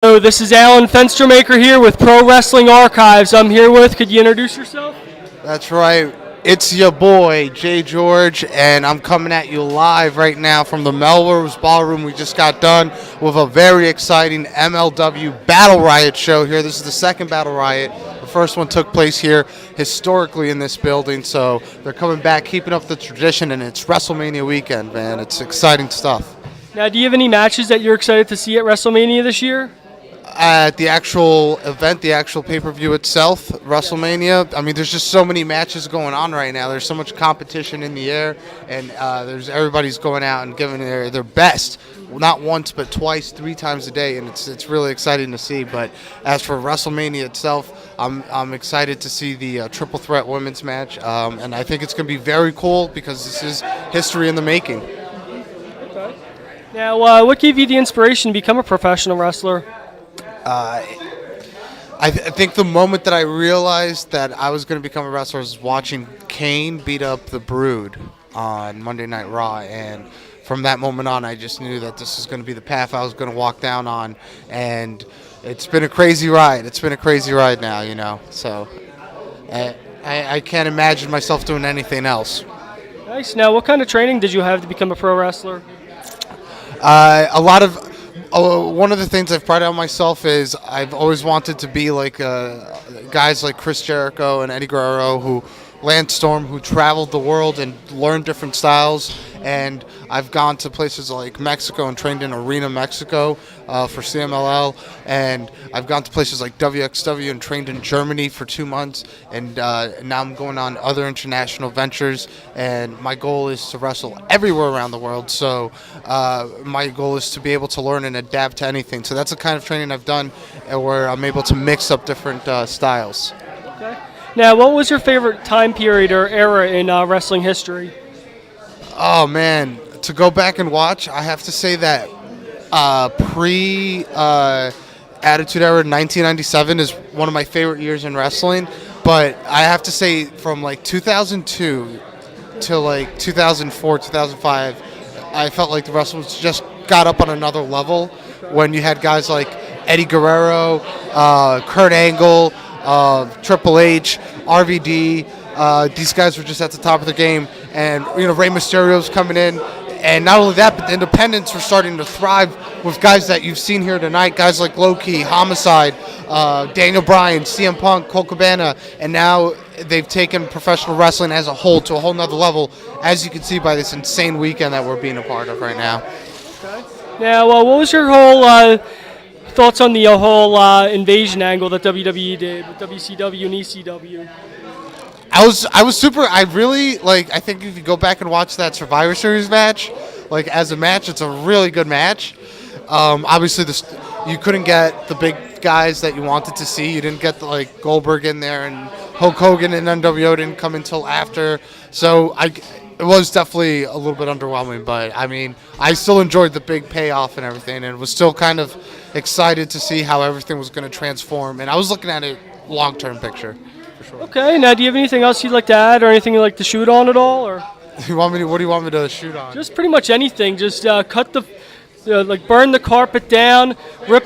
So this is Alan Fenstermaker here with Pro Wrestling Archives. I'm here with, could you introduce yourself? That's right. It's your boy, Jay George, and I'm coming at you live right now from the Melrose Ballroom. We just got done with a very exciting MLW Battle Riot show here. This is the second Battle Riot. The first one took place here historically in this building, so they're coming back, keeping up the tradition, and it's WrestleMania weekend, man. It's exciting stuff. Now, do you have any matches that you're excited to see at WrestleMania this year? At the actual event, the actual pay-per-view itself, WrestleMania, I mean, there's just so many matches going on right now. There's so much competition in the air, and everybody's going out and giving their best, not once but twice, 3 times a day, and it's really exciting to see. But as for WrestleMania itself, I'm excited to see the triple threat women's match, and I think it's going to be very cool because this is history in the making. Okay. Now, what gave you the inspiration to become a professional wrestler? I think the moment that I realized that I was going to become a wrestler was watching Kane beat up the Brood on Monday Night Raw, and from that moment on, I just knew that this is going to be the path I was going to walk down on, and it's been a crazy ride. It's been a crazy ride now, you know, so I can't imagine myself doing anything else. Nice. Now, what kind of training did you have to become a pro wrestler? One of the things I've prided on myself is I've always wanted to be like guys like Chris Jericho and Eddie Guerrero, Lance Storm, who traveled the world and learned different styles. And I've gone to places like Mexico and trained in Arena Mexico for CMLL. And I've gone to places like WXW and trained in Germany for 2 months. And now I'm going on other international ventures. And my goal is to wrestle everywhere around the world. So my goal is to be able to learn and adapt to anything. So that's the kind of training I've done where I'm able to mix up different styles. Okay. Now, what was your favorite time period or era in wrestling history? Oh, man. To go back and watch, I have to say that Attitude Era 1997 is one of my favorite years in wrestling. But I have to say from like 2002 to like 2004, 2005, I felt like the wrestling just got up on another level when you had guys like Eddie Guerrero, Kurt Angle, Triple H, RVD. These guys were just at the top of the game, and Rey Mysterio's coming in, and not only that, but the independents were starting to thrive with guys that you've seen here tonight, guys like Low-Ki, Homicide, Daniel Bryan, CM Punk, Colt Cabana, and now they've taken professional wrestling as a whole to a whole nother level, as you can see by this insane weekend that we're being a part of right now. Okay. Now, what was your whole thoughts on the whole invasion angle that WWE did with WCW and ECW? I was super. I really like. I think if you go back and watch that Survivor Series match, like as a match, it's a really good match. Obviously, you couldn't get the big guys that you wanted to see. You didn't get like Goldberg in there, and Hulk Hogan and NWO didn't come until after. So it was definitely a little bit underwhelming. But I mean, I still enjoyed the big payoff and everything, and was still kind of excited to see how everything was going to transform. And I was looking at it long-term picture. Sure. Okay, now do you have anything else you'd like to add or anything you'd like to shoot on at all? Or what do you want me to shoot on? Just pretty much anything. Just cut burn the carpet down, rip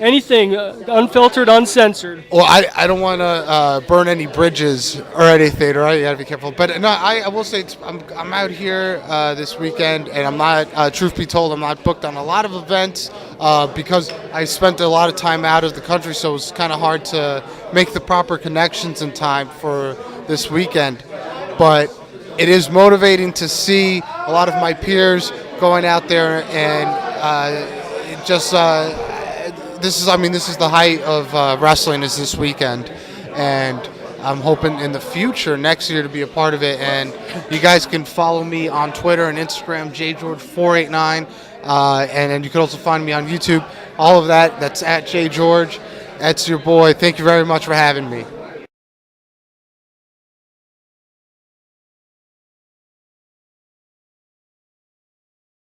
anything, unfiltered, uncensored. Well, I don't want to burn any bridges or anything, right? You got to be careful. But no, I will say I'm out here this weekend, and I'm not, truth be told, I'm not booked on a lot of events because I spent a lot of time out of the country, so it was kind of hard to make the proper connections in time for this weekend. But it is motivating to see a lot of my peers going out there, and this is the height of wrestling is this weekend, and I'm hoping in the future next year to be a part of it. And you guys can follow me on Twitter and Instagram, jgeorge489, and you can also find me on YouTube. All of that's at jgeorge. That's your boy. Thank you very much for having me.